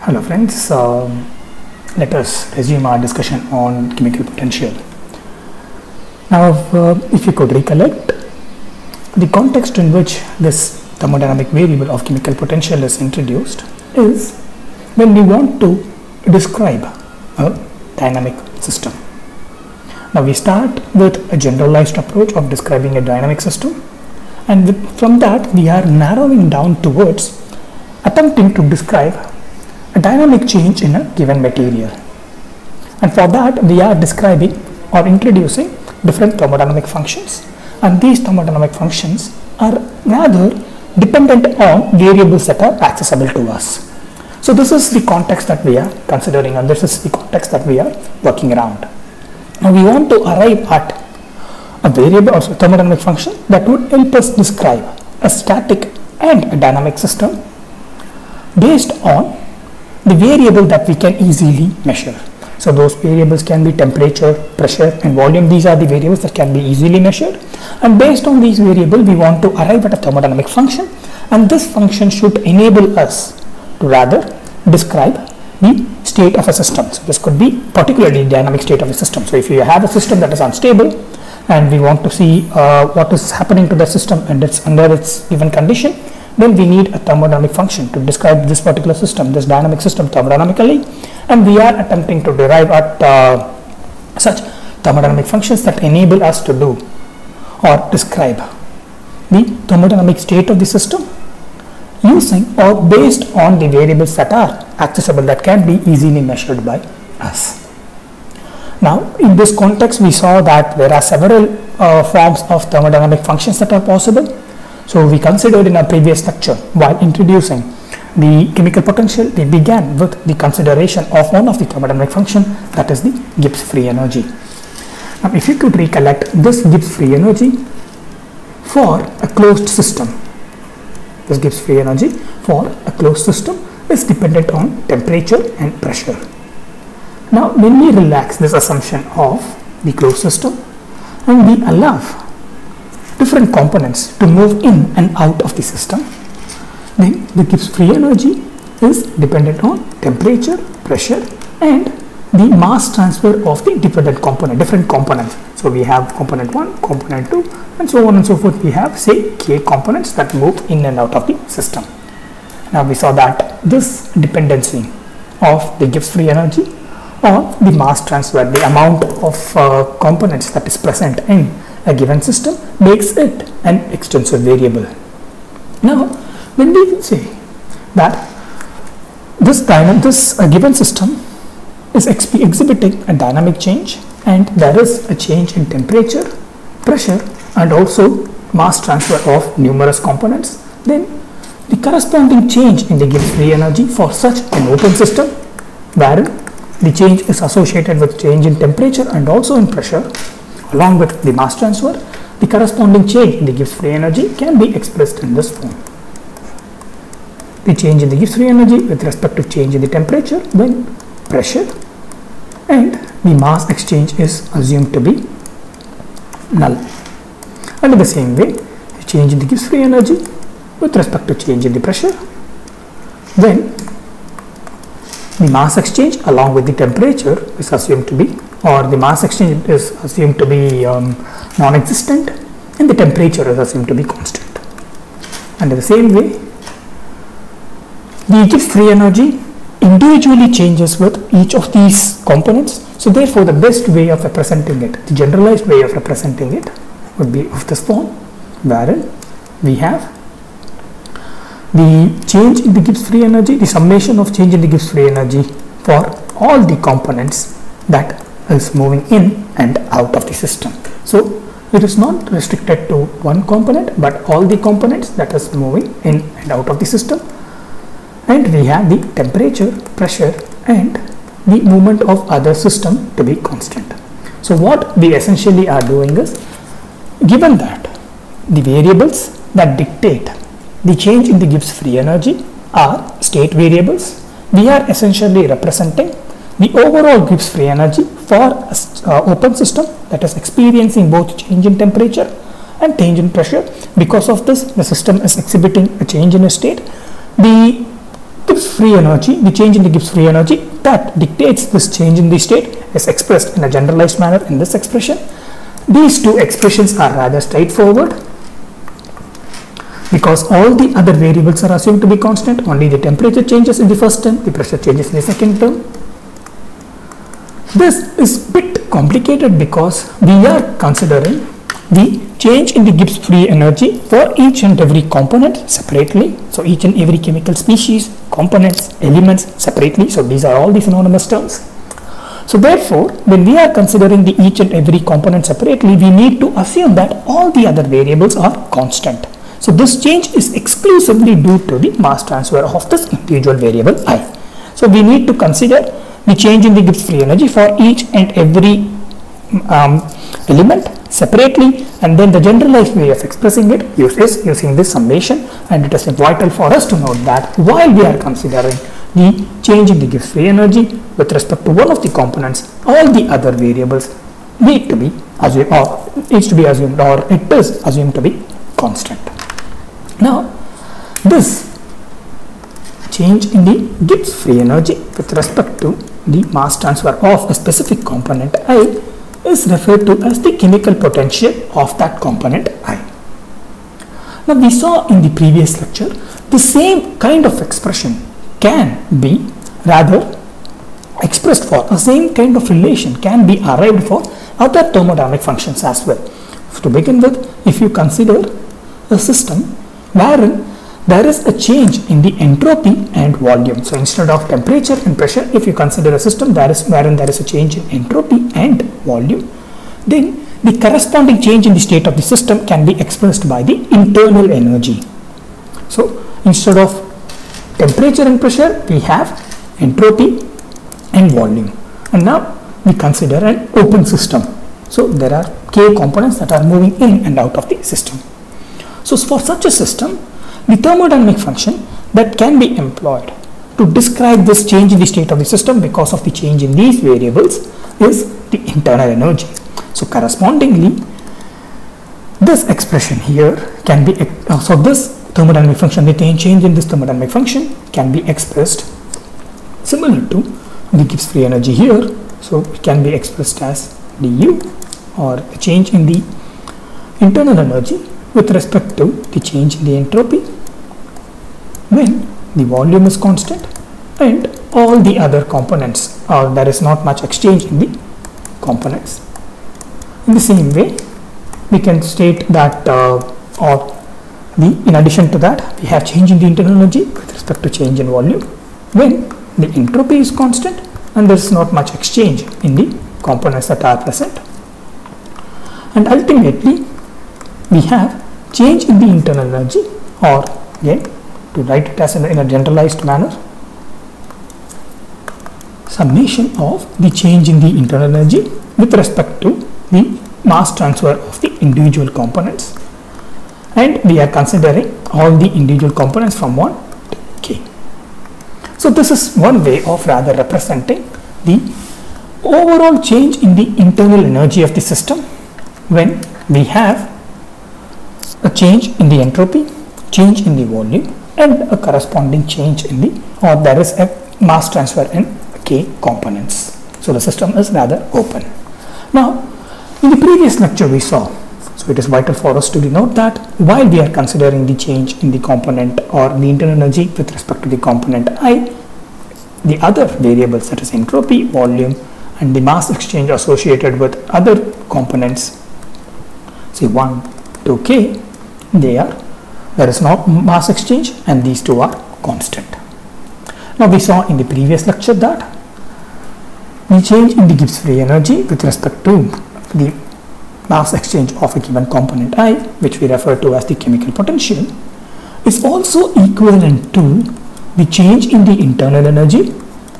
Hello friends, let us resume our discussion on chemical potential. Now if you could recollect, the context in which this thermodynamic variable of chemical potential is introduced is when we want to describe a dynamic system. Now we start with a generalized approach of describing a dynamic system, and from that we are narrowing down towards attempting to describe a dynamic change in a given material, and for that we are describing or introducing different thermodynamic functions, and these thermodynamic functions are rather dependent on variables that are accessible to us. So this is the context that we are considering, and this is the context that we are working around. Now we want to arrive at a variable or thermodynamic function that would help us describe a static and a dynamic system based on the variable that we can easily measure. So those variables can be temperature, pressure and volume. These are the variables that can be easily measured, and based on these variables we want to arrive at a thermodynamic function, and this function should enable us to rather describe the state of a system. So this could be particularly the dynamic state of a system. So if you have a system that is unstable and we want to see what is happening to the system and it's under its given condition, then we need a thermodynamic function to describe this particular system, this dynamic system thermodynamically, and we are attempting to derive at such thermodynamic functions that enable us to do or describe the thermodynamic state of the system using or based on the variables that are accessible, that can be easily measured by us. Now in this context we saw that there are several forms of thermodynamic functions that are possible. So we considered in our previous lecture, while introducing the chemical potential, we began with the consideration of one of the thermodynamic function, that is the Gibbs free energy. Now if you could recollect, this Gibbs free energy for a closed system, this Gibbs free energy for a closed system is dependent on temperature and pressure. Now when we relax this assumption of the closed system and we allow different components to move in and out of the system, then the Gibbs free energy is dependent on temperature, pressure and the mass transfer of the different components. So we have component 1, component 2 and so on and so forth. We have say k components that move in and out of the system. Now we saw that this dependency of the Gibbs free energy on the mass transfer, the amount of components that is present in a given system, makes it an extensive variable. Now when we say that this given system is exhibiting a dynamic change and there is a change in temperature, pressure and also mass transfer of numerous components, then the corresponding change in the Gibbs free energy for such an open system, wherein the change is associated with change in temperature and also in pressure along with the mass transfer, the corresponding change in the Gibbs free energy can be expressed in this form. The change in the Gibbs free energy with respect to change in the temperature when pressure and the mass exchange is assumed to be null. And in the same way, the change in the Gibbs free energy with respect to change in the pressure when the mass exchange along with the temperature is assumed to be, or the mass exchange is assumed to be non-existent and the temperature is assumed to be constant. And in the same way, the Gibbs free energy individually changes with each of these components. So therefore the best way of representing it, the generalized way of representing it, would be of this form, wherein we have the change in the Gibbs free energy, the summation of change in the Gibbs free energy for all the components that is moving in and out of the system. So it is not restricted to one component but all the components that is moving in and out of the system, and we have the temperature, pressure and the movement of other system to be constant. So what we essentially are doing is, given that the variables that dictate the change in the Gibbs free energy are state variables, we are essentially representing the overall Gibbs free energy for an open system that is experiencing both change in temperature and change in pressure. Because of this, the system is exhibiting a change in a state. The Gibbs free energy, the change in the Gibbs free energy that dictates this change in the state is expressed in a generalized manner in this expression. These two expressions are rather straightforward because all the other variables are assumed to be constant. Only the temperature changes in the first term, the pressure changes in the second term. This is a bit complicated because we are considering the change in the Gibbs free energy for each and every component separately. So each and every chemical species, components, elements separately. So these are all the synonymous terms. So therefore, when we are considering the each and every component separately, we need to assume that all the other variables are constant. So this change is exclusively due to the mass transfer of this individual variable I. So we need to consider the change in the Gibbs free energy for each and every element separately, and then the generalized way of expressing it is using this summation. And it is vital for us to note that while we are considering the change in the Gibbs free energy with respect to one of the components, all the other variables need to be assumed, or needs to be assumed, or it is assumed to be constant. Now this change in the Gibbs free energy with respect to the mass transfer of a specific component I is referred to as the chemical potential of that component I. Now we saw in the previous lecture the same kind of expression can be rather expressed for the same kind of relation can be arrived for other thermodynamic functions as well. To begin with, if you consider a system wherein there is a change in the entropy and volume. So instead of temperature and pressure, if you consider a system wherein there is a change in entropy and volume, then the corresponding change in the state of the system can be expressed by the internal energy. So instead of temperature and pressure, we have entropy and volume. And now we consider an open system. So there are k components that are moving in and out of the system. So for such a system, the thermodynamic function that can be employed to describe this change in the state of the system because of the change in these variables is the internal energy. So correspondingly, this expression here can be, so this thermodynamic function, the change in this thermodynamic function can be expressed similar to the Gibbs free energy here. So it can be expressed as du, or a change in the internal energy with respect to the change in the entropy when the volume is constant and all the other components, or there is not much exchange in the components. In the same way, we can state that in addition to that, we have change in the internal energy with respect to change in volume when the entropy is constant and there is not much exchange in the components that are present. And ultimately, we have change in the internal energy, or again to write it as in a generalized manner, summation of the change in the internal energy with respect to the mass transfer of the individual components, and we are considering all the individual components from 1 to k. So this is one way of rather representing the overall change in the internal energy of the system when we have a change in the entropy, change in the volume, and a corresponding change in the, or there is a mass transfer in k components. So the system is rather open. Now in the previous lecture we saw, so it is vital for us to denote that while we are considering the change in the component or the internal energy with respect to the component I, the other variables, that is entropy, volume, and the mass exchange associated with other components, say 1 to k, there is no mass exchange and these two are constant. Now we saw in the previous lecture that the change in the Gibbs free energy with respect to the mass exchange of a given component I, which we refer to as the chemical potential, is also equivalent to the change in the internal energy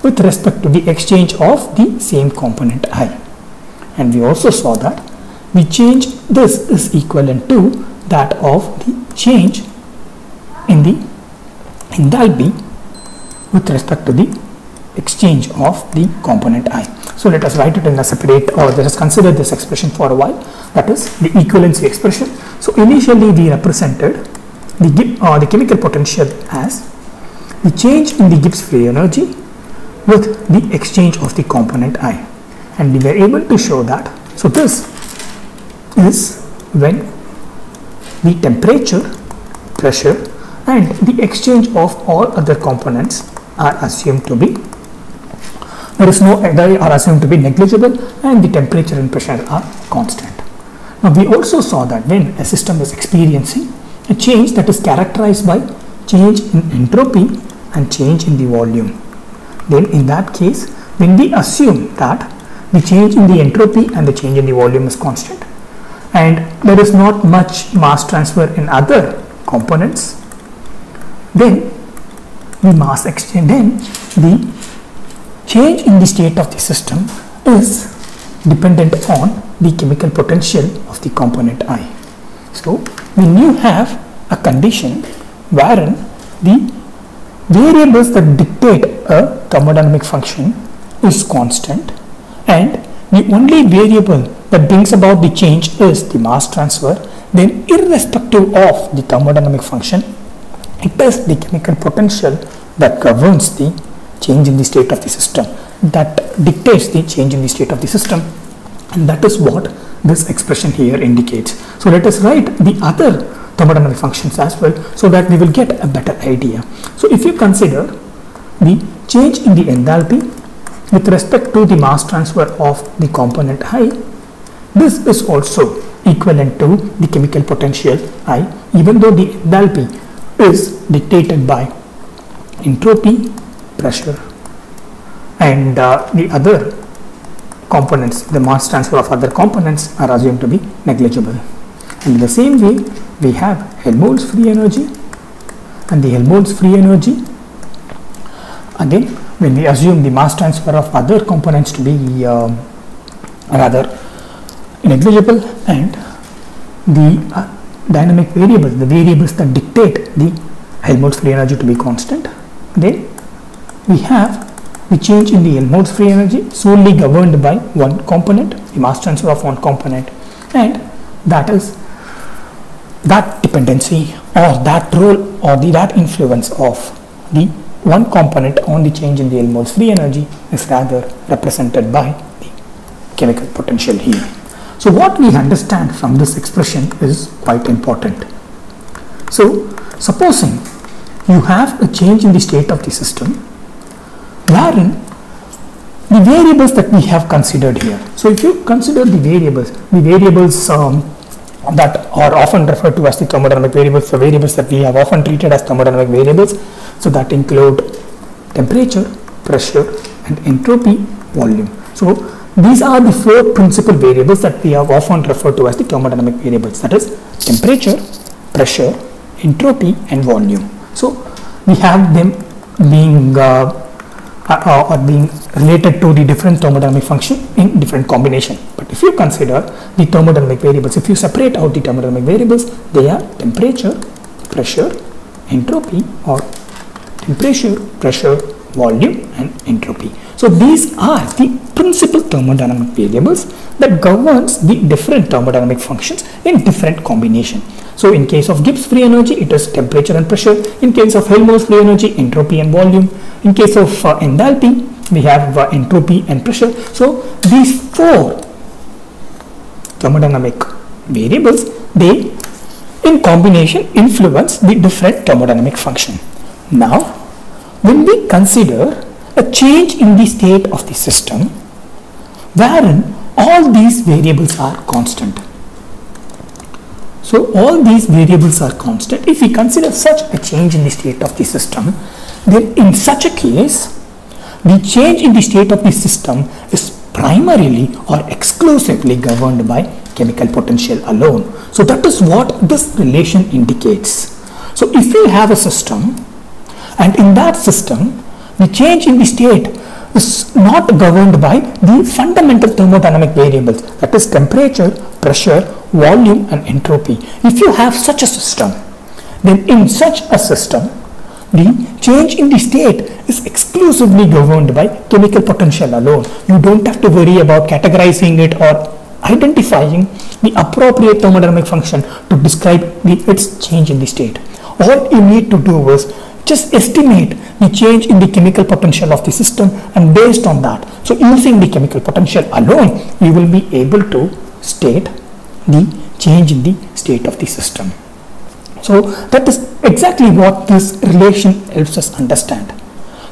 with respect to the exchange of the same component I. And we also saw that the change, this is equivalent to that of the change in the enthalpy with respect to the exchange of the component I. So let us write it in a separate, or let us consider this expression for a while, that is the equivalency expression. So initially we represented the chemical potential as the change in the Gibbs free energy with the exchange of the component I, and we were able to show that. So this is when the temperature, pressure and the exchange of all other components are assumed to be, they are assumed to be negligible, and the temperature and pressure are constant. Now we also saw that when a system is experiencing a change that is characterized by change in entropy and change in the volume, then in that case, when we assume that the change in the entropy and the change in the volume is constant and there is not much mass transfer in other components, then the mass exchange, then the change in the state of the system is dependent on the chemical potential of the component I. So when you have a condition wherein the variables that dictate a thermodynamic function is constant and the only variable that brings about the change is the mass transfer, then irrespective of the thermodynamic function, it is the chemical potential that governs the change in the state of the system, that dictates the change in the state of the system, and that is what this expression here indicates. So let us write the other thermodynamic functions as well, so that we will get a better idea. So if you consider the change in the enthalpy with respect to the mass transfer of the component I, this is also equivalent to the chemical potential I, even though the enthalpy is dictated by entropy, pressure and the other components, the mass transfer of other components are assumed to be negligible. And in the same way, we have Helmholtz free energy, and the Helmholtz free energy, again when we assume the mass transfer of other components to be rather negligible, and the dynamic variables, the variables that dictate the Helmholtz free energy to be constant, then we have the change in the Helmholtz free energy solely governed by one component, the mass transfer of one component, and that is that dependency or that role or that influence of the one component on the change in the Helmholtz free energy is rather represented by the chemical potential here. So what we understand from this expression is quite important. So supposing you have a change in the state of the system wherein the variables that we have considered here. So if you consider the variables that are often referred to as the thermodynamic variables, the variables that we have often treated as thermodynamic variables, so that include temperature, pressure and entropy, volume. So these are the four principal variables that we have often referred to as the thermodynamic variables, that is temperature, pressure, entropy and volume. So we have them being being related to the different thermodynamic function in different combination. But if you consider the thermodynamic variables, if you separate out the thermodynamic variables, they are temperature, pressure, entropy, or temperature, pressure, volume and entropy. So these are the principal thermodynamic variables that governs the different thermodynamic functions in different combination. So in case of Gibbs free energy, it is temperature and pressure. In case of Helmholtz free energy, entropy and volume. In case of enthalpy, we have entropy and pressure. So these four thermodynamic variables, they in combination influence the different thermodynamic function. Now, when we consider a change in the state of the system wherein all these variables are constant. So all these variables are constant. If we consider such a change in the state of the system, then in such a case, the change in the state of the system is primarily or exclusively governed by chemical potential alone. So that is what this relation indicates. So if we have a system, and in that system, the change in the state is not governed by the fundamental thermodynamic variables, that is temperature, pressure, volume and entropy. If you have such a system, then in such a system, the change in the state is exclusively governed by chemical potential alone. You don't have to worry about categorizing it or identifying the appropriate thermodynamic function to describe its change in the state. All you need to do is just estimate the change in the chemical potential of the system, and based on that, so using the chemical potential alone, you will be able to state the change in the state of the system. So that is exactly what this relation helps us understand.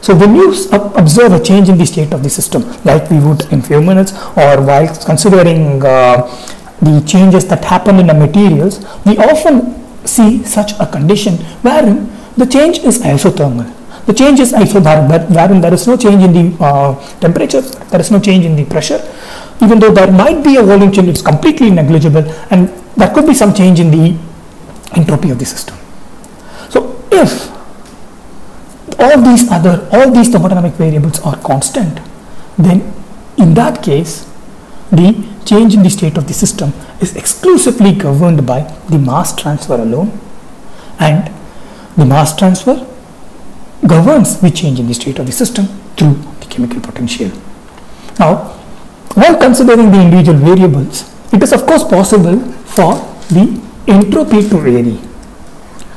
So when you observe a change in the state of the system, like we would in few minutes, or while considering the changes that happen in the materials, we often see such a condition wherein the change is isothermal. The change is isothermal, wherein there is no change in the temperature, there is no change in the pressure. Even though there might be a volume change, it's completely negligible, and there could be some change in the entropy of the system. So if all these thermodynamic variables are constant, then in that case, the change in the state of the system is exclusively governed by the mass transfer alone, and the mass transfer governs the change in the state of the system through the chemical potential. Now, while considering the individual variables, it is of course possible for the entropy to vary.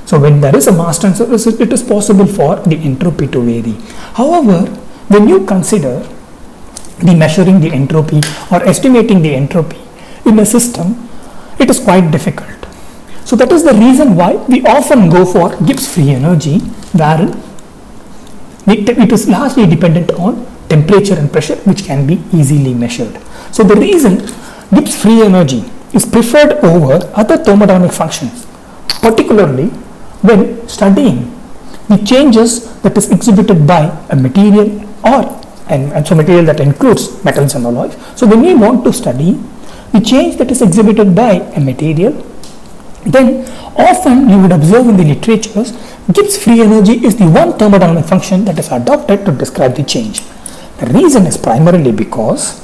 So when there is a mass transfer, it is possible for the entropy to vary. However, when you consider the measuring the entropy or estimating the entropy in a system, it is quite difficult. So that is the reason why we often go for Gibbs free energy, wherein it is largely dependent on temperature and pressure, which can be easily measured. So the reason Gibbs free energy is preferred over other thermodynamic functions, particularly when studying the changes that is exhibited by a material and so material that includes metals and alloys. So when we want to study the change that is exhibited by a material, then often you would observe in the literatures, Gibbs free energy is the one thermodynamic function that is adopted to describe the change. The reason is primarily because,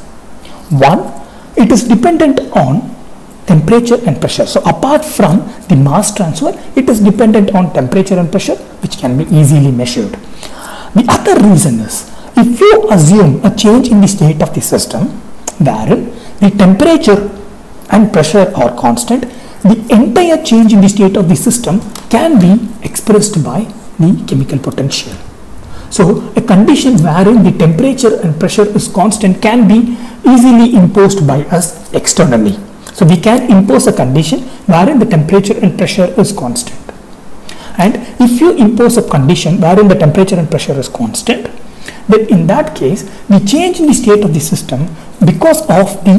one, it is dependent on temperature and pressure. So apart from the mass transfer, it is dependent on temperature and pressure, which can be easily measured. The other reason is, if you assume a change in the state of the system, wherein the temperature and pressure are constant, the entire change in the state of the system can be expressed by the chemical potential. So a condition wherein the temperature and pressure is constant can be easily imposed by us externally. So we can impose a condition wherein the temperature and pressure is constant. And if you impose a condition wherein the temperature and pressure is constant, then in that case, the change in the state of the system, because of the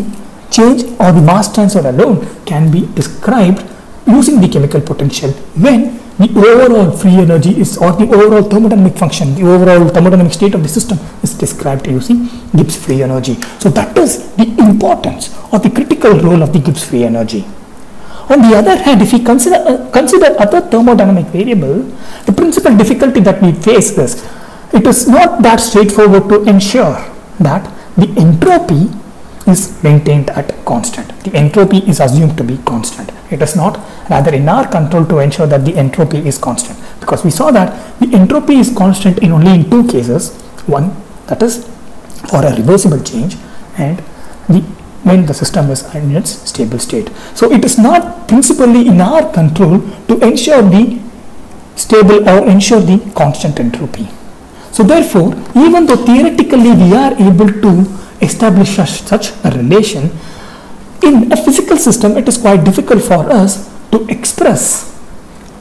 change or the mass transfer alone, can be described using the chemical potential when the overall free energy is, or the overall thermodynamic function, the overall thermodynamic state of the system is described using Gibbs free energy. So that is the importance or the critical role of the Gibbs free energy. On the other hand, if we consider other thermodynamic variable, the principal difficulty that we face is, it is not that straightforward to ensure that the entropy is maintained at constant. The entropy is assumed to be constant. It is not rather in our control to ensure that the entropy is constant, because we saw that the entropy is constant in only in two cases. One, that is for a reversible change, and when the system is in its stable state. So it is not principally in our control to ensure the stable or ensure the constant entropy. So therefore, even though theoretically we are able to establish such a relation, in a physical system it is quite difficult for us to express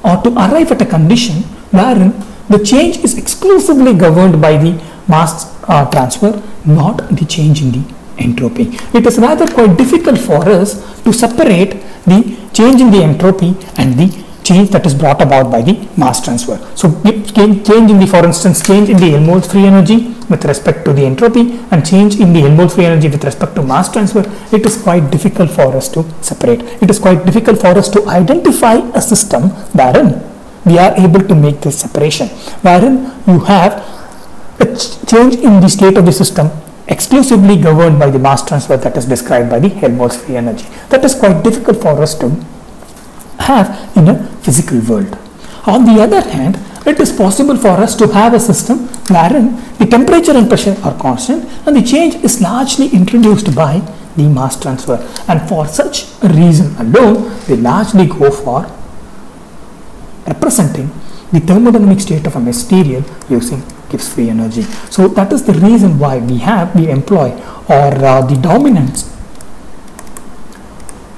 or to arrive at a condition wherein the change is exclusively governed by the mass transfer, not the change in the entropy. It is rather quite difficult for us to separate the change in the entropy and the change that is brought about by the mass transfer. So change in the, for instance, change in the Helmholtz free energy with respect to the entropy and change in the Helmholtz free energy with respect to mass transfer, it is quite difficult for us to separate. It is quite difficult for us to identify a system wherein we are able to make this separation, wherein you have a change in the state of the system exclusively governed by the mass transfer that is described by the Helmholtz free energy. That is quite difficult for us to have in a physical world. On the other hand, it is possible for us to have a system wherein the temperature and pressure are constant and the change is largely introduced by the mass transfer, and for such a reason alone we largely go for representing the thermodynamic state of a material using Gibbs free energy. So that is the reason why we employ the dominance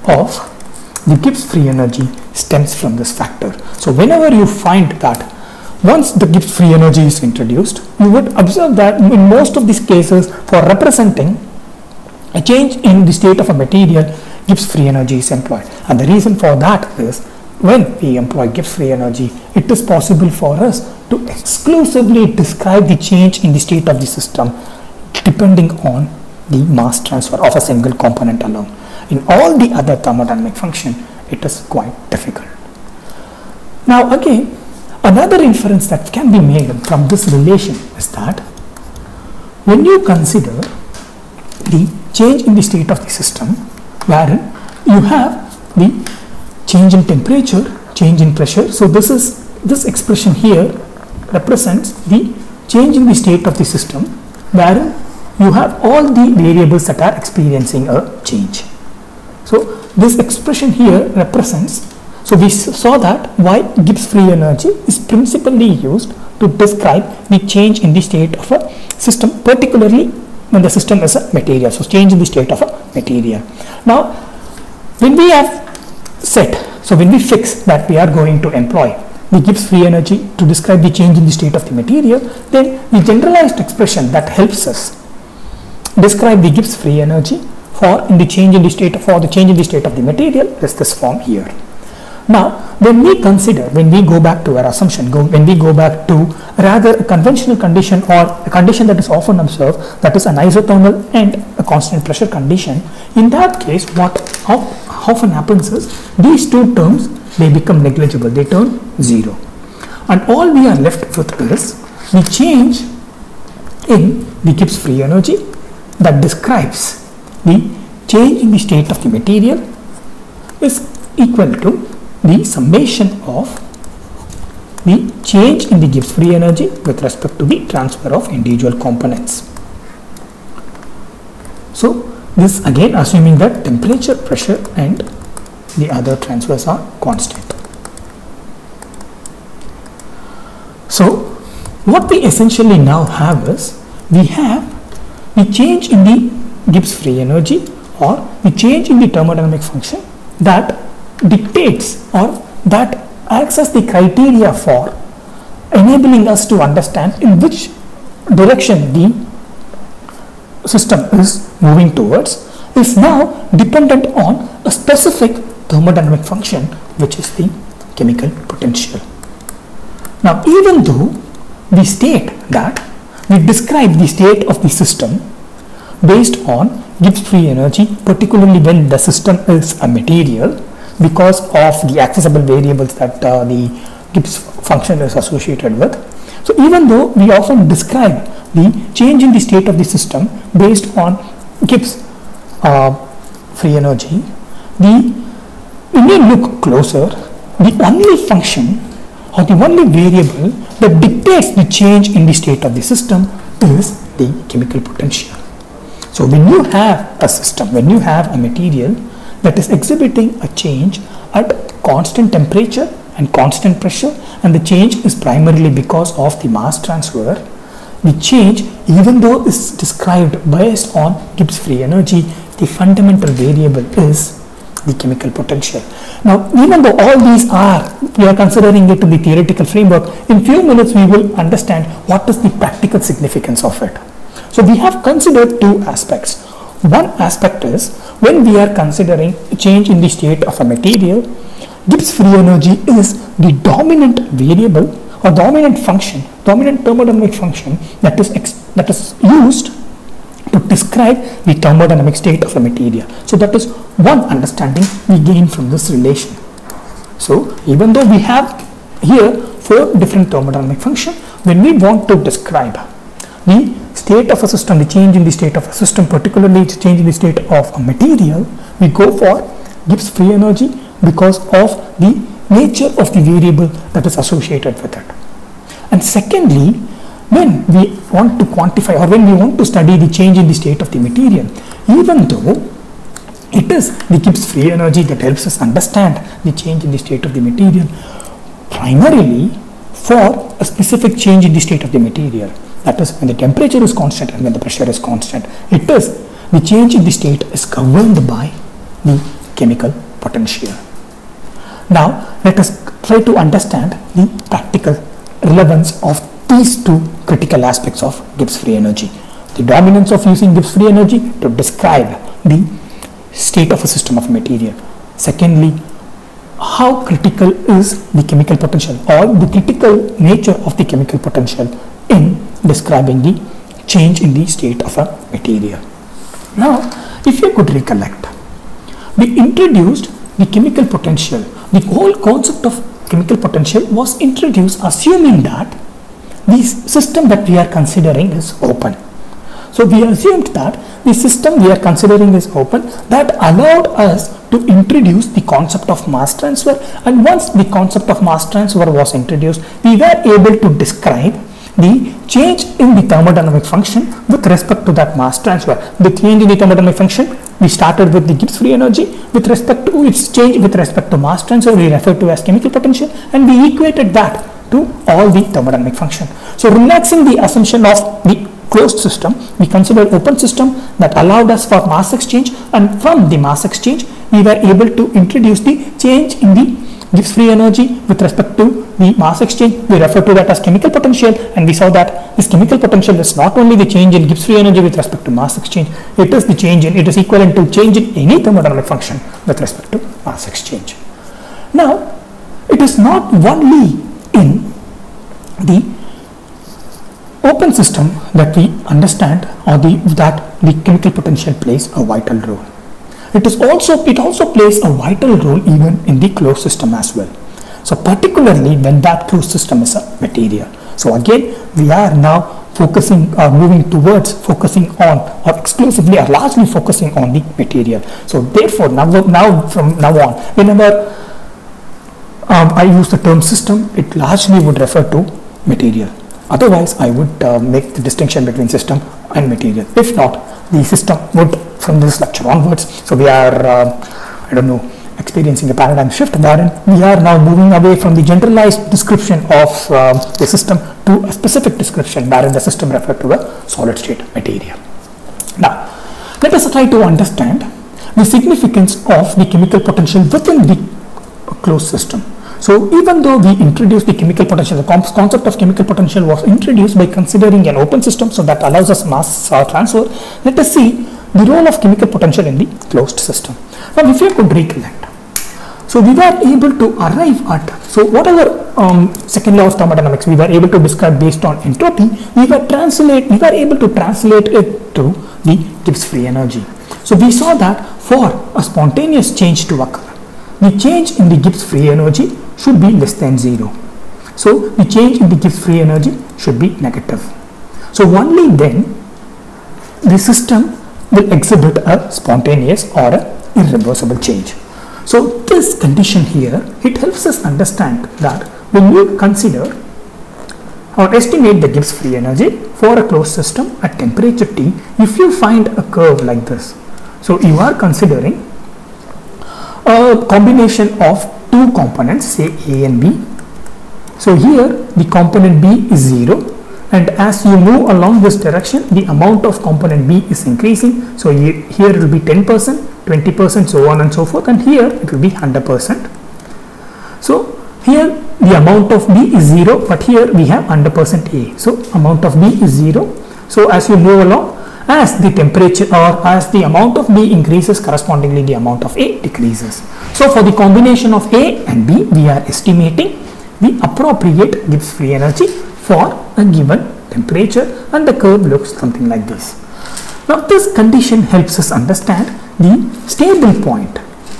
of the Gibbs free energy stems from this factor. So whenever you find that once the Gibbs free energy is introduced, you would observe that in most of these cases, for representing a change in the state of a material, Gibbs free energy is employed. And the reason for that is, when we employ Gibbs free energy, it is possible for us to exclusively describe the change in the state of the system depending on the mass transfer of a single component alone. In all the other thermodynamic function, it is quite difficult. Now again, another inference that can be made from this relation is that when you consider the change in the state of the system, wherein you have the change in temperature, change in pressure. So this expression here represents the change in the state of the system, wherein you have all the variables that are experiencing a change. So this expression here represents, so we saw that why Gibbs free energy is principally used to describe the change in the state of a system, particularly when the system is a material. So change in the state of a material. Now when we have set, so when we fix that we are going to employ the Gibbs free energy to describe the change in the state of the material, then the generalized expression that helps us describe the Gibbs free energy for the change in the state of the material is this form here. Now when we consider, when we go back to our assumption, when we go back to rather a conventional condition or a condition that is often observed, that is an isothermal and a constant pressure condition, in that case what often happens is these two terms, they become negligible, they turn zero, and all we are left with is the change in the Gibbs free energy that describes the change in the state of the material is equal to the summation of the change in the Gibbs free energy with respect to the transfer of individual components. So this again assuming that temperature, pressure and the other transfers are constant. So what we essentially now have is, we have the change in the Gibbs free energy or the change in the thermodynamic function that dictates or that acts as the criteria for enabling us to understand in which direction the system is moving towards, is now dependent on a specific thermodynamic function, which is the chemical potential. Now even though we state that we describe the state of the system based on Gibbs free energy, particularly when the system is a material, because of the accessible variables that the Gibbs function is associated with. So even though we often describe the change in the state of the system based on Gibbs free energy, when you look closer, the only function or the only variable that dictates the change in the state of the system is the chemical potential. So when you have a system, when you have a material that is exhibiting a change at constant temperature and constant pressure, and the change is primarily because of the mass transfer, the change, even though is described based on Gibbs free energy, the fundamental variable is the chemical potential. Now even though all these we are considering it in the theoretical framework, in few minutes we will understand what is the practical significance of it. So we have considered two aspects. One aspect is, when we are considering a change in the state of a material, Gibbs free energy is the dominant variable or dominant function, dominant thermodynamic function that is used to describe the thermodynamic state of a material. So that is one understanding we gain from this relation. So even though we have here 4 different thermodynamic functions, when we want to describe the state of a system, the change in the state of a system, particularly the change in the state of a material, we go for Gibbs free energy because of the nature of the variable that is associated with it. And secondly, when we want to quantify or when we want to study the change in the state of the material, even though it is the Gibbs free energy that helps us understand the change in the state of the material, primarily for a specific change in the state of the material. That is, when the temperature is constant and when the pressure is constant, it is the change in the state is governed by the chemical potential. Now, let us try to understand the practical relevance of these two critical aspects of Gibbs free energy. The dominance of using Gibbs free energy to describe the state of a system of material. Secondly, how critical is the chemical potential or the critical nature of the chemical potential in describing the change in the state of a material. Now, if you could recollect, we introduced the chemical potential. The whole concept of chemical potential was introduced assuming that the system that we are considering is open. So we assumed that the system we are considering is open. That allowed us to introduce the concept of mass transfer, and once the concept of mass transfer was introduced, we were able to describe the change in the thermodynamic function with respect to that mass transfer. The change in the thermodynamic function, we started with the Gibbs free energy. With respect to its change with respect to mass transfer, we refer to as chemical potential, and we equated that to all the thermodynamic function. So relaxing the assumption of the closed system, we considered open system that allowed us for mass exchange, and from the mass exchange we were able to introduce the change in the Gibbs free energy with respect to the mass exchange. We refer to that as chemical potential, and we saw that this chemical potential is not only the change in Gibbs free energy with respect to mass exchange, it is the change in, it is equivalent to change in any thermodynamic function with respect to mass exchange. Now, it is not only in the open system that we understand or that the chemical potential plays a vital role. It also plays a vital role even in the closed system as well. So particularly when that closed system is a material. So again, we are now focusing or moving towards focusing on or exclusively or largely focusing on the material. So therefore, now from now on, whenever I use the term system, it largely would refer to material. Otherwise, I would make the distinction between system and material. If not, the system would, from this lecture onwards, so we are, experiencing a paradigm shift wherein we are now moving away from the generalized description of the system to a specific description wherein the system referred to a solid state material. Now, let us try to understand the significance of the chemical potential within the closed system. So even though we introduced the chemical potential, the concept of chemical potential was introduced by considering an open system, so that allows us mass transfer. Let us see the role of chemical potential in the closed system. Now, if you could recollect, so we were able to arrive at, so whatever second law of thermodynamics we were able to describe based on entropy, we were able to translate it to the Gibbs free energy. So we saw that for a spontaneous change to occur, the change in the Gibbs free energy should be less than 0. So the change in the Gibbs free energy should be negative. So only then the system will exhibit a spontaneous or a irreversible change. So this condition here, it helps us understand that when you consider or estimate the Gibbs free energy for a closed system at temperature T, if you find a curve like this, so you are considering a combination of two components, say A and B. So here the component B is 0, and as you move along this direction, the amount of component B is increasing. So here it will be 10%, 20%, so on and so forth, and here it will be 100%. So here the amount of B is 0, but here we have 100% A. So amount of B is 0. So as you move along, as the temperature or as the amount of B increases, correspondingly the amount of A decreases. So for the combination of A and B, we are estimating the appropriate Gibbs free energy for a given temperature, and the curve looks something like this. Now this condition helps us understand the stable point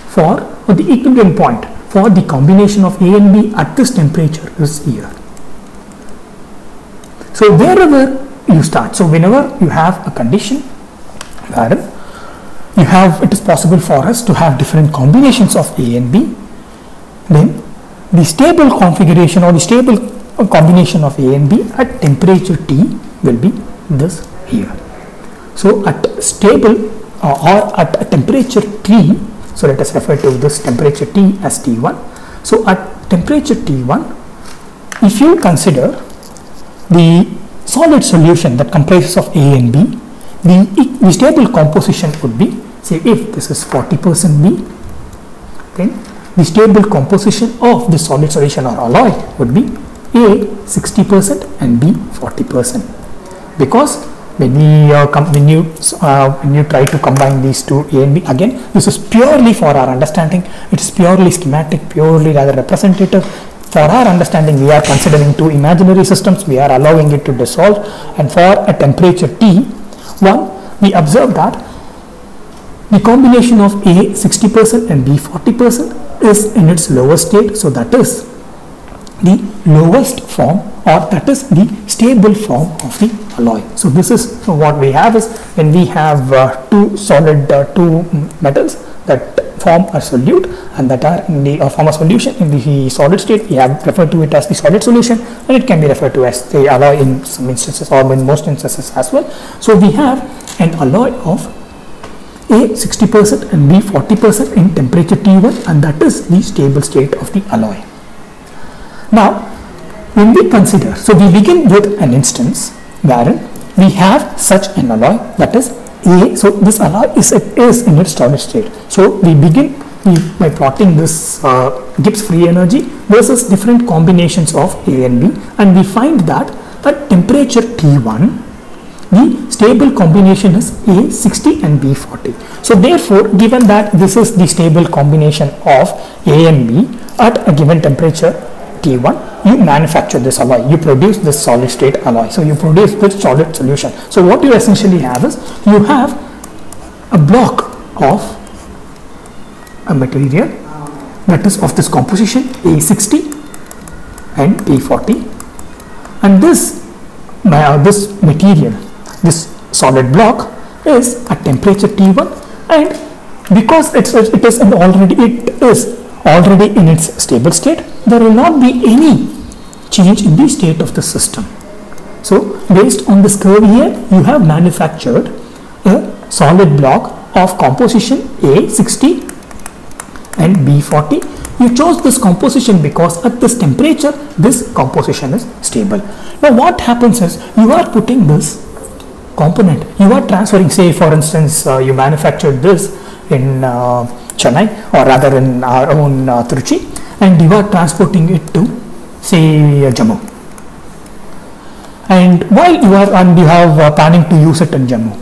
for, or the equilibrium point for the combination of A and B at this temperature is here. So wherever you start, so whenever you have a condition wherein you have, it is possible for us to have different combinations of A and B, then the stable configuration or the stable combination of A and B at temperature T will be this here. So at stable or at temperature T, so let us refer to this temperature T as T1. So at temperature T1, if you consider the solid solution that comprises of A and B, the stable composition would be, say if this is 40% B, then the stable composition of the solid solution or alloy would be A 60% and B 40%. Because when you try to combine these two, A and B, again this is purely for our understanding, it is purely schematic, purely rather representative. For our understanding, we are considering two imaginary systems, we are allowing it to dissolve, and for a temperature T1, we observe that the combination of A 60% and B 40% is in its lowest state, so that is the lowest form, or that is the stable form of the alloy. So this is what we have is when we have two metals that form a solute and that are in the form a solution in the solid state, we have referred to it as the solid solution, and it can be referred to as the alloy in some instances or in most instances as well. So we have an alloy of A 60% and B 40% in temperature T1, and that is the stable state of the alloy. Now when we consider, so we begin with an instance wherein we have such an alloy, that is A, so this alloy is in its solid state. So we begin by plotting this Gibbs free energy versus different combinations of A and B, and we find that at temperature T1 the stable combination is A 60 and B 40. So therefore, given that this is the stable combination of A and B at a given temperature T1, you manufacture this alloy, you produce this solid state alloy, so you produce this solid solution. So what you essentially have is, you have a block of a material that is of this composition A60 and A40, and this material, this solid block is at temperature T1, and because it is already in its stable state, there will not be any change in the state of the system. So based on this curve here, you have manufactured a solid block of composition A60 and B40. You chose this composition because at this temperature this composition is stable. Now what happens is, you are putting this component, you are transferring, say for instance you manufactured this in Chennai, or rather in our own Trichy, and you are transporting it to say Jammu, and while you have planning to use it in Jammu.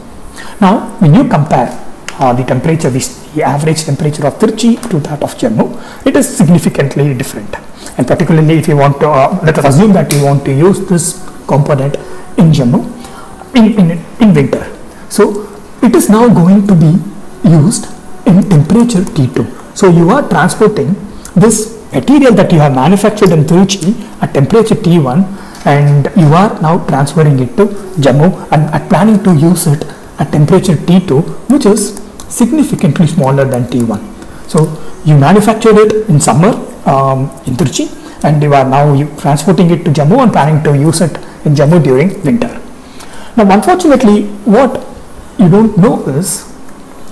Now when you compare the temperature, the average temperature of Trichy to that of Jammu, it is significantly different, and particularly if you want to let us assume that you want to use this component in Jammu in winter, so it is now going to be used in temperature T2. So you are transporting this material that you have manufactured in Trichy at temperature T1, and you are now transferring it to Jammu and planning to use it at temperature T2, which is significantly smaller than T1. So you manufactured it in summer in Trichy, and you are now transporting it to Jammu and planning to use it in Jammu during winter. Now unfortunately, what you don't know is,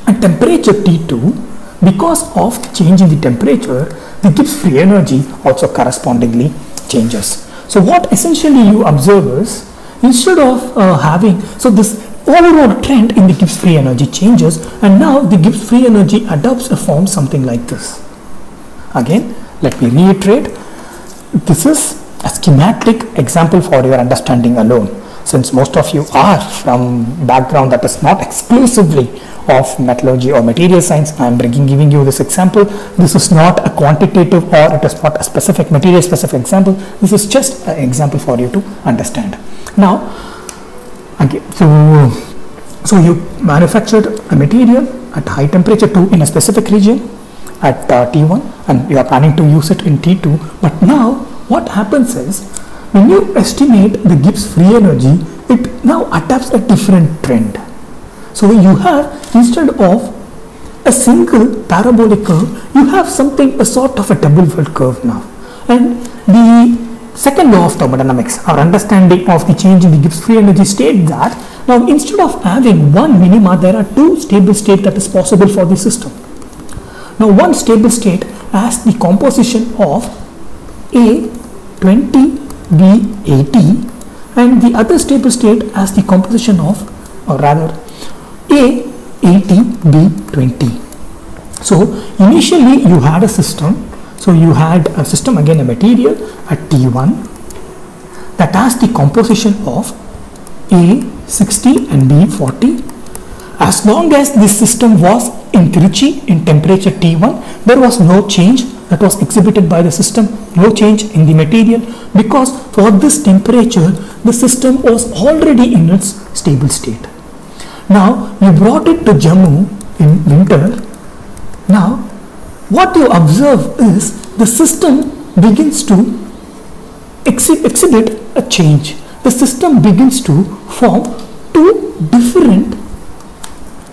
at temperature T2, because of change in the temperature, the Gibbs free energy also correspondingly changes. So what essentially you observe is, instead of having, so this overall trend in the Gibbs free energy changes, and now the Gibbs free energy adopts a form something like this. Again, let me reiterate, this is a schematic example for your understanding alone. Since most of you are from background that is not exclusively of metallurgy or material science, I am giving you this example. This is not a quantitative, or it is not a specific material specific example. This is just an example for you to understand. Now, again, so you manufactured a material at high temperature in a specific region at T1, and you are planning to use it in T2. But now what happens is, when you estimate the Gibbs free energy, it now adapts a different trend. So you have, instead of a single parabolic curve, you have a sort of a double word curve now. And the second law of thermodynamics, our understanding of the change in the Gibbs free energy, state that now instead of having one minima, there are two stable states that is possible for the system. Now one stable state has the composition of A 20 B80 and the other stable state as the composition of, or rather A80 B20. So initially you had a system, again a material at T1 that has the composition of A60 and B40. As long as this system was in Tiruchi in temperature T1, there was no change that was exhibited by the system, no change in the material, because for this temperature the system was already in its stable state. Now you brought it to Jammu in winter. Now what you observe is the system begins to exhibit a change. The system begins to form two different,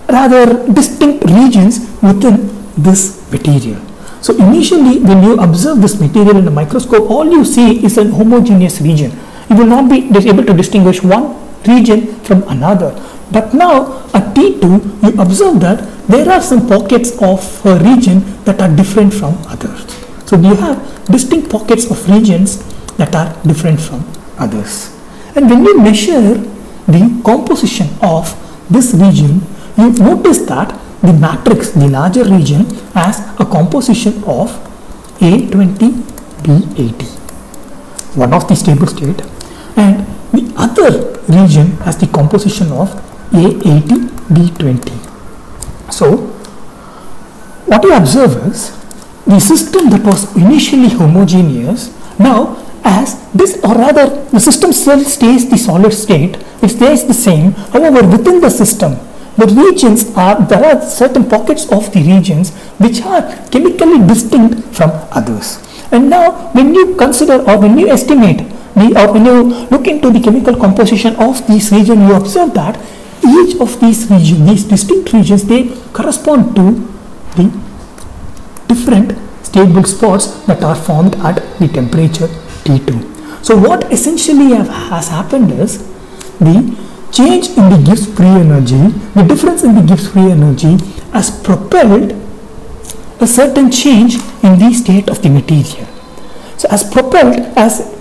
rather distinct regions within this material. So initially when you observe this material in a microscope, all you see is an homogeneous region. You will not be able to distinguish one region from another. But now at T2 you observe that there are some pockets of a region that are different from others. So you have distinct pockets of regions that are different from others. And when you measure the composition of this region, you notice that the matrix, the larger region, has a composition of A20 B80, one of the stable state, and the other region has the composition of A80 B20. So what you observe is the system that was initially homogeneous now, as this, or rather the system still stays the solid state, it stays the same. However, within the system the regions there are certain pockets of the regions which are chemically distinct from others. And now when you consider, or when you estimate or when you look into the chemical composition of these regions, you observe that each of these regions, these distinct regions, they correspond to the different stable spots that are formed at the temperature T2. So what essentially has happened is the change in the Gibbs free energy, the difference in the Gibbs free energy has propelled a certain change in the state of the material. So as propelled, as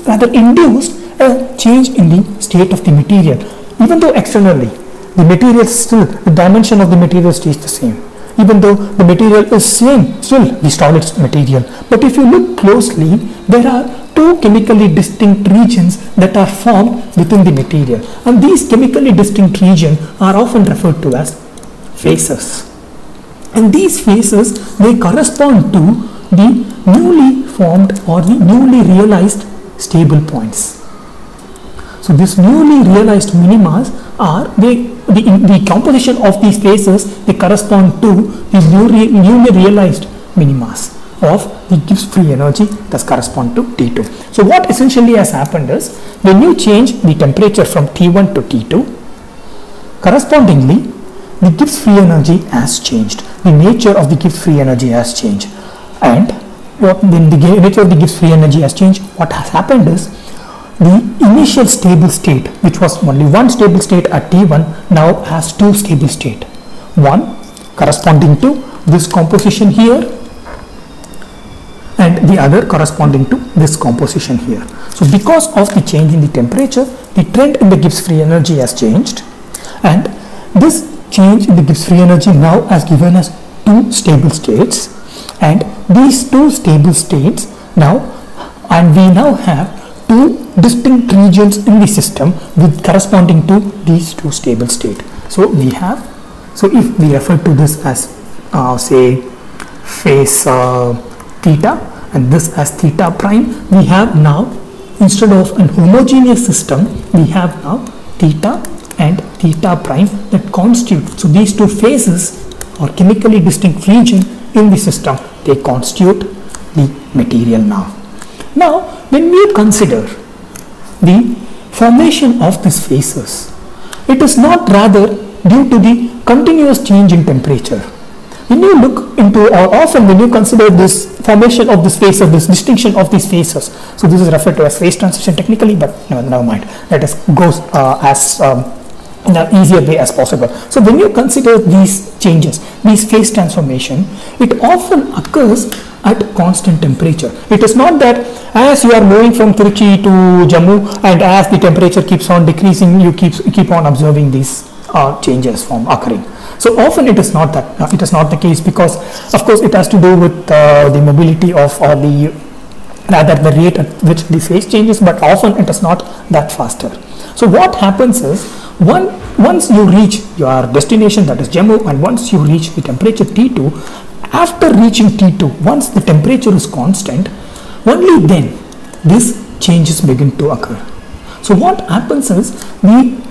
rather induced a change in the state of the material, even though externally the material still, the dimension of the material stays the same. Even though the material is same, still the solid material. But if you look closely, there are two chemically distinct regions that are formed within the material, and these chemically distinct regions are often referred to as phases. And these phases, they correspond to the newly formed or the newly realized stable points. So these newly realized minimas are the composition of these phases, they correspond to the newly realized minimas of the Gibbs free energy that correspond to T2. So what essentially has happened is, when you change the temperature from T1 to T2, correspondingly the Gibbs free energy has changed, the nature of the Gibbs free energy has changed. And when the nature of the Gibbs free energy has changed, what has happened is the initial stable state, which was only one stable state at T1, now has two stable state, one corresponding to this composition here and the other corresponding to this composition here. So because of the change in the temperature, the trend in the Gibbs free energy has changed, and this change in the Gibbs free energy now has given us two stable states, and these two stable states now, and we now have two distinct regions in the system with corresponding to these two stable state. So we have, so if we refer to this as say phase theta and this as theta prime, we have now, instead of an homogeneous system, we have now theta and theta prime that constitute, so these two phases or chemically distinct region in the system, they constitute the material now. Now when we consider the formation of these phases, it is not rather due to the continuous change in temperature. When you look into, or often when you consider this formation of this phases, this distinction of these phases, so this is referred to as phase transition technically, but no, never mind, let us go as in an easier way as possible. So when you consider these changes, these phase transformation, it often occurs at constant temperature. It is not that as you are moving from Trichy to Jammu and as the temperature keeps on decreasing, you keep on observing these changes from occurring. So often it is not that it is not the case, because of course it has to do with the mobility of, or the rather the rate at which the phase changes, but often it is not that faster. So what happens is, once you reach your destination, that is Jammu, and once you reach the temperature T2, after reaching T2, once the temperature is constant, only then these changes begin to occur. So what happens is, the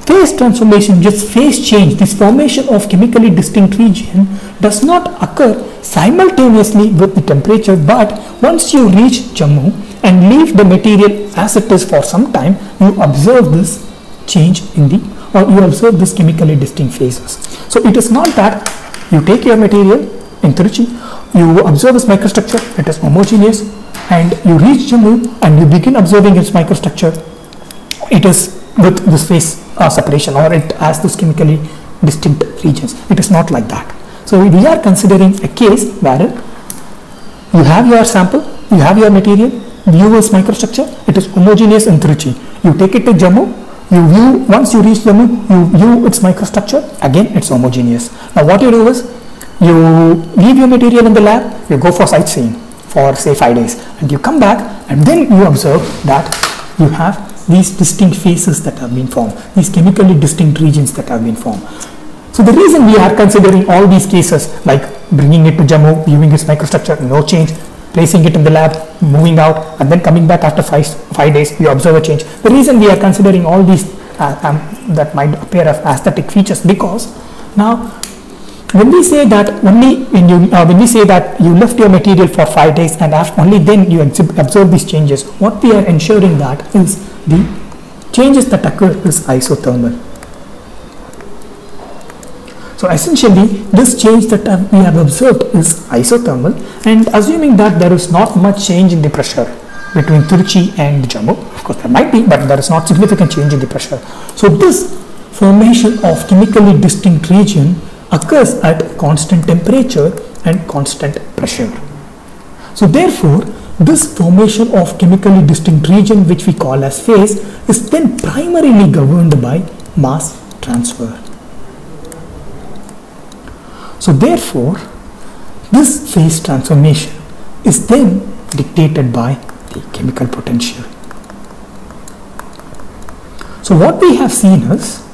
phase transformation, just phase change, this formation of chemically distinct region does not occur simultaneously with the temperature, but once you reach Jammu and leave the material as it is for some time, you observe this change in the, or you observe this chemically distinct phases. So it is not that you take your material in Trichy, you observe its microstructure, it is homogeneous, and you reach Jammu and you begin observing its microstructure, it is with this phase separation, or it has this chemically distinct regions. It is not like that. So we are considering a case where you have your sample, you have your material, view its microstructure, it is homogeneous in Trichy. You take it to Jammu, you view, once you reach Jammu, you view its microstructure, again it's homogeneous. Now what you do is, you leave your material in the lab, you go for sightseeing for say 5 days, and you come back and then you observe that you have these distinct phases that have been formed, these chemically distinct regions that have been formed. So the reason we are considering all these cases, like bringing it to Jammu, viewing its microstructure, no change, placing it in the lab, moving out, and then coming back after 5 days, you observe a change. The reason we are considering all these that might appear as aesthetic features, because now when we say that when we say that you left your material for 5 days and only then you observe these changes, what we are ensuring that is the changes that occur is isothermal. So essentially this change that we have observed is isothermal, and assuming that there is not much change in the pressure between Trichy and Jammu, of course there might be, but there is not significant change in the pressure. So this formation of chemically distinct region occurs at constant temperature and constant pressure. So therefore this formation of chemically distinct region, which we call as phase, is then primarily governed by mass transfer. So therefore this phase transformation is then dictated by the chemical potential. So what we have seen is,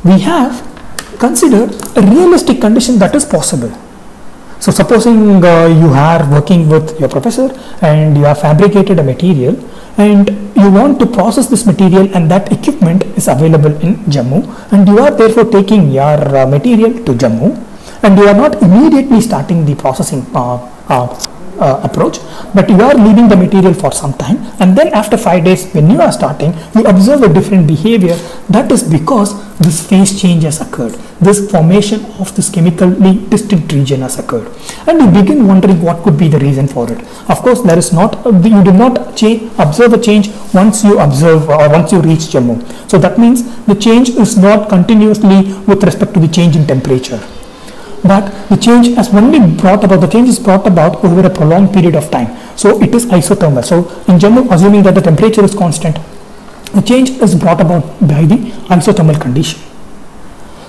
we have considered a realistic condition that is possible. So supposing you are working with your professor and you have fabricated a material and you want to process this material, and that equipment is available in Jammu, and you are therefore taking your material to Jammu, and you are not immediately starting the processing approach, but you are leaving the material for some time, and then after 5 days when you are starting, you observe a different behavior. That is because this phase change has occurred, this formation of this chemically distinct region has occurred, and you begin wondering what could be the reason for it. Of course there is not, you do not observe a change once you observe or once you reach Jammu. So that means the change is not continuously with respect to the change in temperature, but the change has only brought about, the change is brought about over a prolonged period of time. So it is isothermal. So in Jammu, assuming that the temperature is constant, the change is brought about by the isothermal condition.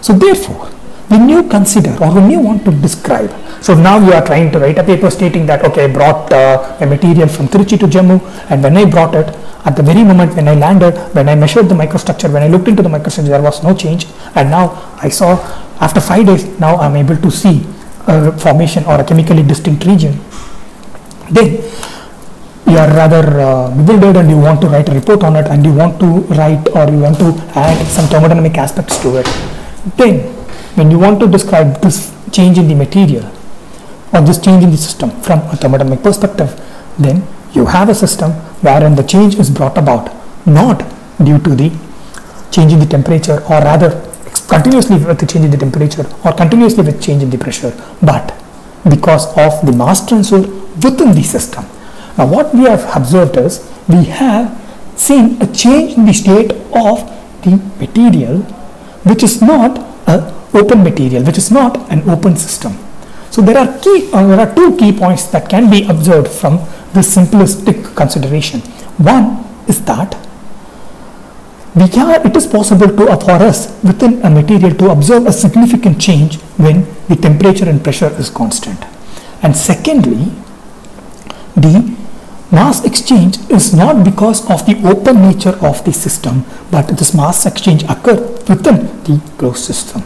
So therefore, when you consider or when you want to describe, so now you are trying to write a paper stating that, okay, I brought a material from Trichy to Jammu, and when I brought it, at the very moment when I landed, when I measured the microstructure, when I looked into the microstructure, there was no change, and now I saw after 5 days, now I am able to see a formation or a chemically distinct region. Then you are rather bewildered and you want to write a report on it, and you want to write or you want to add some thermodynamic aspects to it. Then when you want to describe this change in the material or this change in the system from a thermodynamic perspective, then you have a system wherein the change is brought about not due to the change in the temperature, or rather continuously with the change in the temperature or continuously with change in the pressure, but because of the mass transfer within the system. Now what we have observed is, we have seen a change in the state of the material, which is not an open material, which is not an open system. So there are two key points that can be observed from this simplistic consideration. One is that it is possible for us within a material to observe a significant change when the temperature and pressure is constant. And secondly, the mass exchange is not because of the open nature of the system, but this mass exchange occurs within the closed system.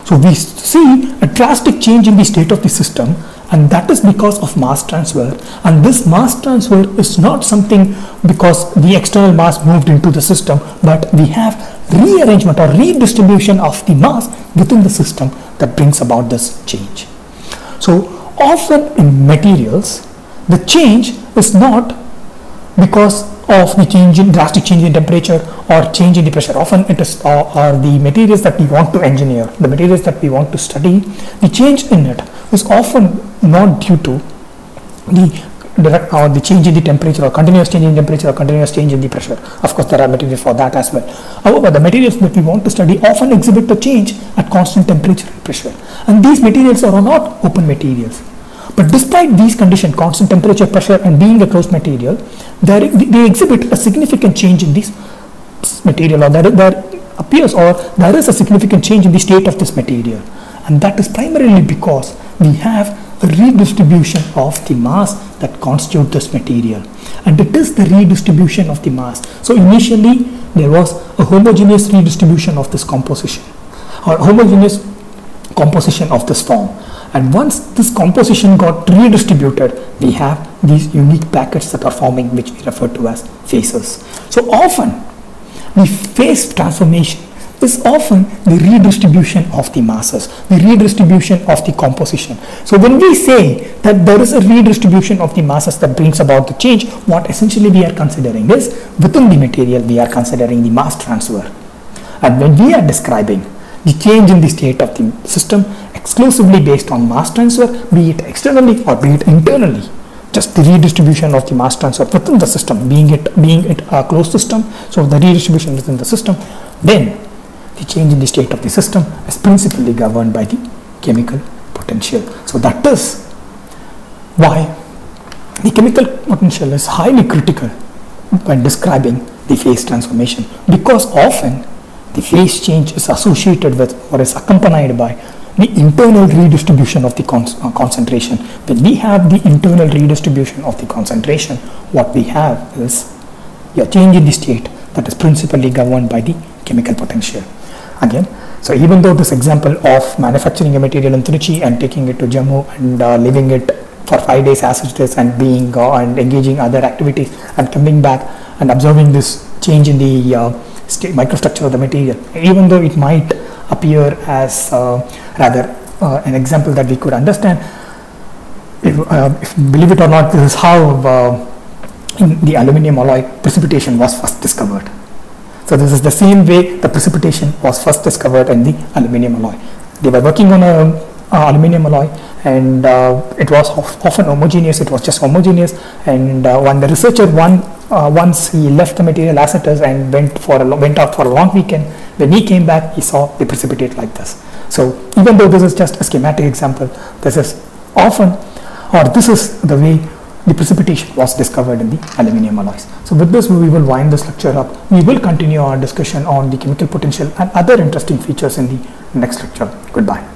So we see a drastic change in the state of the system, and that is because of mass transfer. And this mass transfer is not something because the external mass moved into the system, but we have rearrangement or redistribution of the mass within the system that brings about this change. So often in materials, the change is not because of the drastic change in temperature or change in the pressure. Often it is are the materials that we want to engineer, the materials that we want to study. The change in it is often not due to the change in the temperature or continuous change in temperature or continuous change in the pressure. Of course, there are materials for that as well. However, the materials that we want to study often exhibit a change at constant temperature and pressure. And these materials are not open materials. But despite these conditions, constant temperature, pressure, and being a closed material, they exhibit a significant change in this material, or there appears or there is a significant change in the state of this material. And that is primarily because we have a redistribution of the mass that constitutes this material. And it is the redistribution of the mass. So initially, there was a homogeneous redistribution of this composition, or homogeneous composition of this form. And once this composition got redistributed, we have these unique packets that are forming, which we refer to as phases. So often, the phase transformation is often the redistribution of the masses, the redistribution of the composition. So when we say that there is a redistribution of the masses that brings about the change, what essentially we are considering is, within the material, we are considering the mass transfer. And when we are describing the change in the state of the system exclusively based on mass transfer, be it externally or be it internally, just the redistribution of the mass transfer within the system, being it a closed system, so the redistribution within the system, then the change in the state of the system is principally governed by the chemical potential. So that is why the chemical potential is highly critical when describing the phase transformation, because often the phase change is associated with or is accompanied by the internal redistribution of the concentration. When we have the internal redistribution of the concentration, what we have is a change in the state that is principally governed by the chemical potential. Again, so even though this example of manufacturing a material in Trichy and taking it to Jammu and leaving it for 5 days as it is, and and engaging other activities and coming back and observing this change in the microstructure of the material, even though it might appear as rather an example that we could understand, if believe it or not, this is how in the aluminium alloy precipitation was first discovered. So this is the same way the precipitation was first discovered in the aluminium alloy. They were working on a aluminium alloy, and it was often homogeneous. It was just homogeneous, and when the researcher once he left the material as it is and went out for a long weekend, when he came back, he saw the precipitate like this. So even though this is just a schematic example, this is the way the precipitation was discovered in the aluminium alloys. So with this, we will wind this lecture up. We will continue our discussion on the chemical potential and other interesting features in the next lecture. Goodbye.